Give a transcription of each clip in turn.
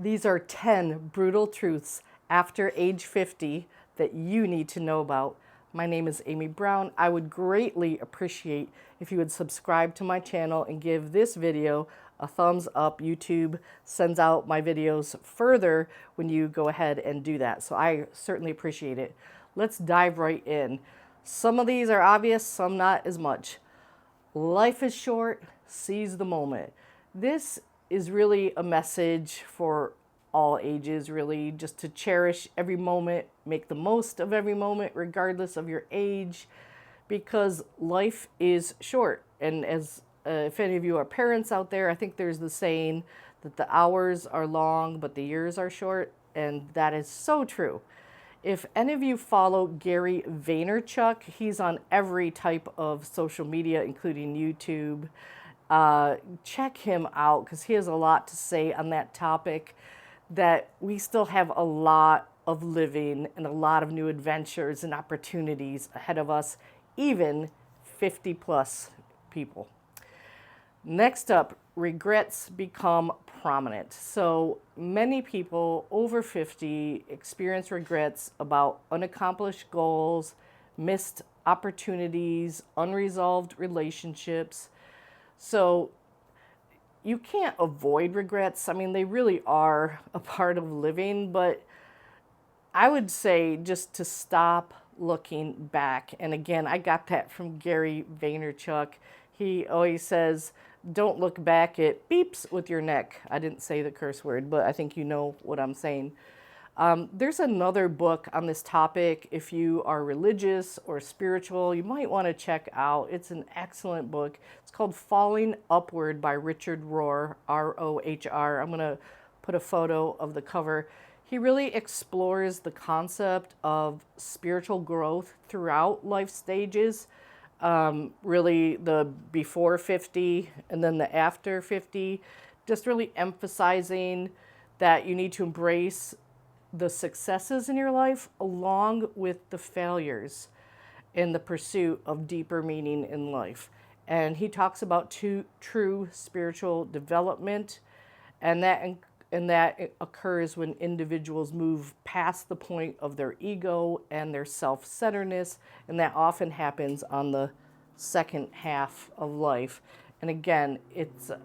These are 10 brutal truths after age 50 that you need to know about. My name is Amy Brown. I would greatly appreciate if you would subscribe to my channel and give this video a thumbs up. YouTube sends out my videos further when you go ahead and do that. So I certainly appreciate it. Let's dive right in. Some of these are obvious, some not as much. Life is short, seize the moment. This is really a message for all ages, really, just to cherish every moment, make the most of every moment, regardless of your age, because life is short. And as if any of you are parents out there, I think there's the saying that the hours are long, but the years are short, and that is so true. If any of you follow Gary Vaynerchuk, he's on every type of social media, including YouTube. Check him out because he has a lot to say on that topic, that we still have a lot of living and a lot of new adventures and opportunities ahead of us, even 50 plus people. Next up, regrets become prominent. So many people over 50 experience regrets about unaccomplished goals, missed opportunities, unresolved relationships. So you can't avoid regrets. I mean, they really are a part of living, but I would say just to stop looking back. And again, I got that from Gary Vaynerchuk. He always says, don't look back at beeps with your neck. I didn't say the curse word, but I think you know what I'm saying. There's another book on this topic. If you are religious or spiritual, you might want to check out. It's an excellent book. It's called Falling Upward by Richard Rohr, R-O-H-R. I'm going to put a photo of the cover. He really explores the concept of spiritual growth throughout life stages. Really the before 50 and then the after 50, just really emphasizing that you need to embrace the successes in your life along with the failures in the pursuit of deeper meaning in life. And he talks about true spiritual development, and that occurs when individuals move past the point of their ego and their self-centeredness, and that often happens on the second half of life. And again,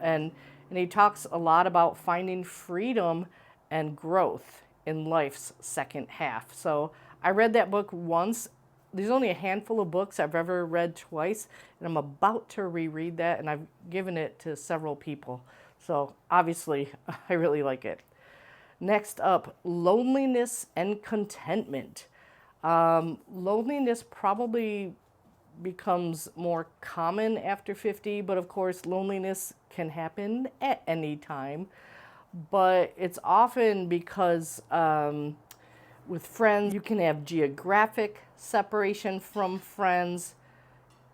and he talks a lot about finding freedom and growth in life's second half. So I read that book once. There's only a handful of books I've ever read twice, and I'm about to reread that, and I've given it to several people. So obviously, I really like it. Next up, loneliness and contentment. Loneliness probably becomes more common after 50, but of course, loneliness can happen at any time. But it's often because with friends, you can have geographic separation from friends.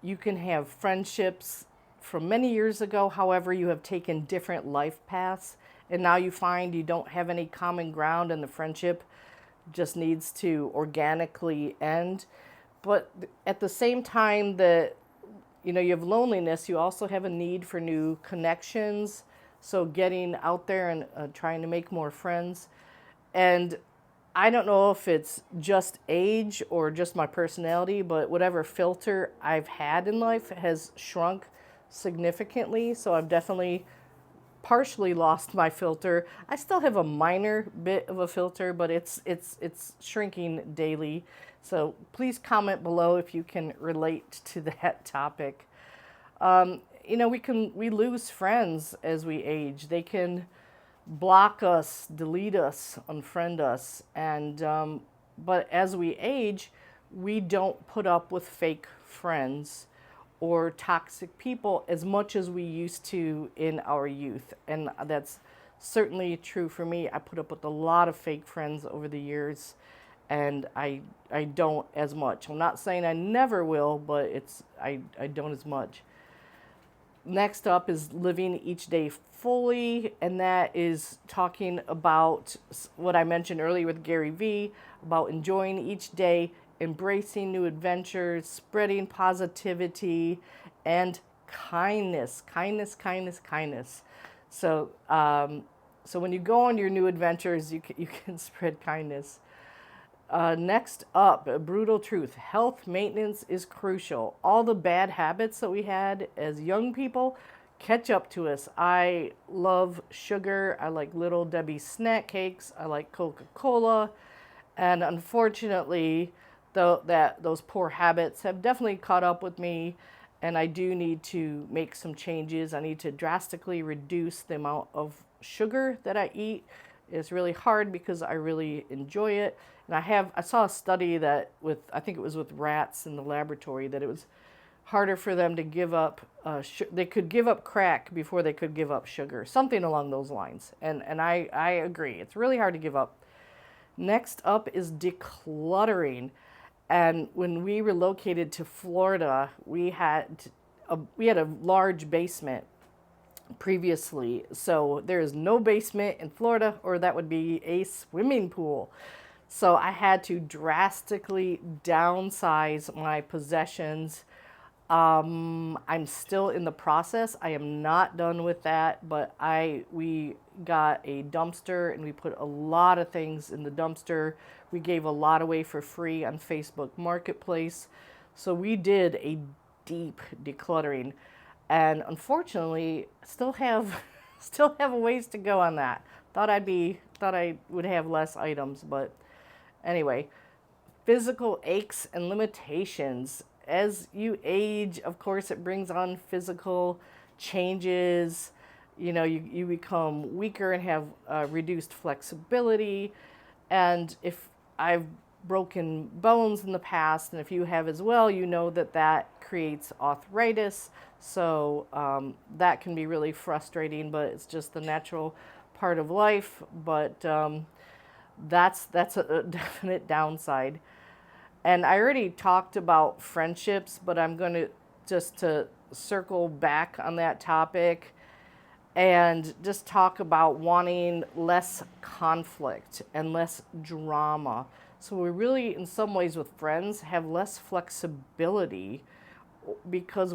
You can have friendships from many years ago. However, you have taken different life paths, and now you find you don't have any common ground, and the friendship just needs to organically end. But at the same time that you have loneliness, you also have a need for new connections. So getting out there and trying to make more friends. And I don't know if it's just age or just my personality, but whatever filter I've had in life has shrunk significantly. So I've definitely partially lost my filter. I still have a minor bit of a filter, but it's shrinking daily. So please comment below if you can relate to that topic. We lose friends as we age. They can block us, delete us, unfriend us, and but as we age, we don't put up with fake friends or toxic people as much as we used to in our youth. And that's certainly true for me. I put up with a lot of fake friends over the years, and I don't as much. I'm not saying I never will, but I don't as much. Next up is living each day fully, and that is talking about what I mentioned earlier with Gary V, about enjoying each day, embracing new adventures, spreading positivity, and kindness. So So when you go on your new adventures, you can spread kindness. Next up, a brutal truth. Health maintenance is crucial. All the bad habits that we had as young people catch up to us. I love sugar. I like Little Debbie snack cakes. I like Coca-Cola. And unfortunately, those poor habits have definitely caught up with me, and I do need to make some changes. I need to drastically reduce the amount of sugar that I eat. It's really hard because I really enjoy it. And I saw a study that I think it was with rats in the laboratory, that it was harder for them to give up, they could give up crack before they could give up sugar, something along those lines. And I agree. It's really hard to give up. Next up is decluttering. And when we relocated to Florida, we had a large basement previously. So there is no basement in Florida, or that would be a swimming pool. So I had to drastically downsize my possessions. I'm still in the process. I am not done with that, but we got a dumpster and we put a lot of things in the dumpster. We gave a lot away for free on Facebook Marketplace. So we did a deep decluttering, and unfortunately still have a ways to go on that. Thought I would have less items, but anyway, physical aches and limitations. As you age, of course, it brings on physical changes. You know, you become weaker and have reduced flexibility. And if I've broken bones in the past, and if you have as well, you know that creates arthritis. So that can be really frustrating, but it's just the natural part of life. But that's a definite downside. And I already talked about friendships, but I'm going to circle back on that topic and just talk about wanting less conflict and less drama. So we really, in some ways with friends, have less flexibility because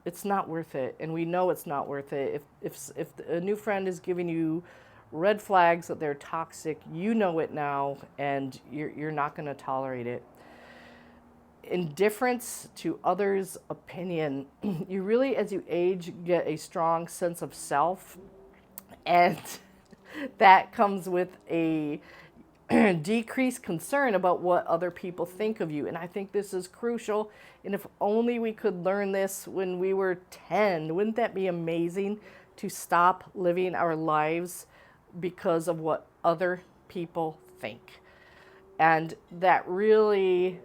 it's not worth it. And we know it's not worth it. If a new friend is giving you red flags that they're toxic, you know it now, and you're not going to tolerate it. Indifference to others' opinion. You really, as you age, get a strong sense of self, and that comes with a decreased concern about what other people think of you. And I think this is crucial. And if only we could learn this when we were 10, wouldn't that be amazing, to stop living our lives because of what other people think? And that really,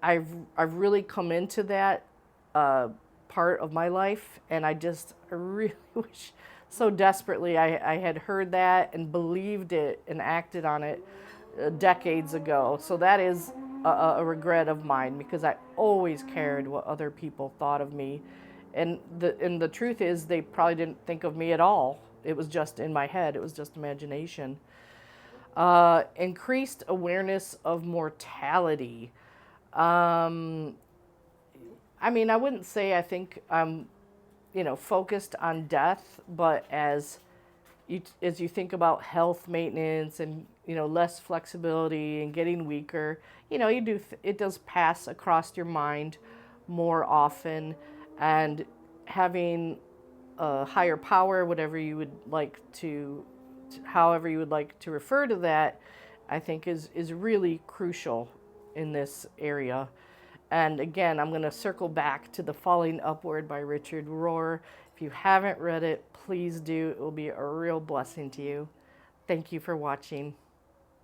I've really come into that part of my life, and I really wish so desperately I had heard that and believed it and acted on it decades ago. So that is a regret of mine, because I always cared what other people thought of me, and the truth is they probably didn't think of me at all. It was just in my head. It was just imagination. Increased awareness of mortality. I mean, I wouldn't say I think I'm, focused on death, but as you think about health maintenance and, less flexibility and getting weaker, it does pass across your mind more often, and having a higher power, whatever you would like to, however you would like to refer to that, I think is really crucial in this area. And again, I'm going to circle back to The Falling Upward by Richard Rohr. If you haven't read it, please do. It will be a real blessing to you. Thank you for watching.